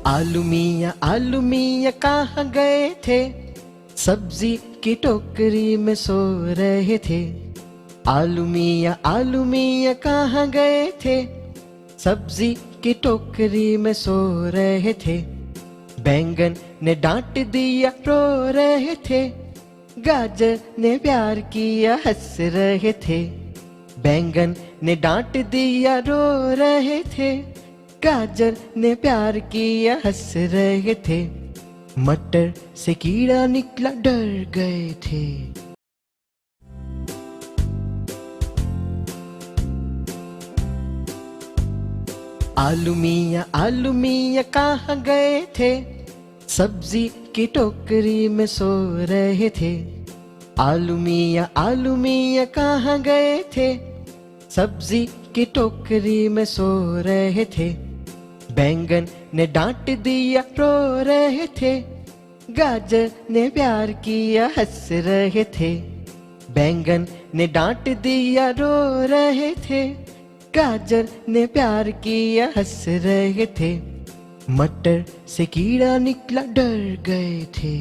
आलू मियाँ कहाँ गए थे, सब्जी की टोकरी में सो रहे थे। आलू मियाँ कहाँ गए थे, सब्जी की टोकरी में सो रहे थे। बैंगन ने डांट दिया रो रहे थे, गाजर ने प्यार किया हंस रहे थे। बैंगन ने डांट दिया रो रहे थे, गाजर ने प्यार किया हंस रहे थे। मटर से कीड़ा निकला डर गए थे। आलू मियाँ कहाँ गए थे, सब्जी की टोकरी में सो रहे थे। आलू मियाँ कहाँ गए थे, सब्जी की टोकरी में सो रहे थे। बैंगन ने डांट दिया रो रहे थे, गाजर ने प्यार किया हंस रहे थे। बैंगन ने डांट दिया रो रहे थे, गाजर ने प्यार किया हंस रहे थे। मटर से कीड़ा निकला डर गए थे।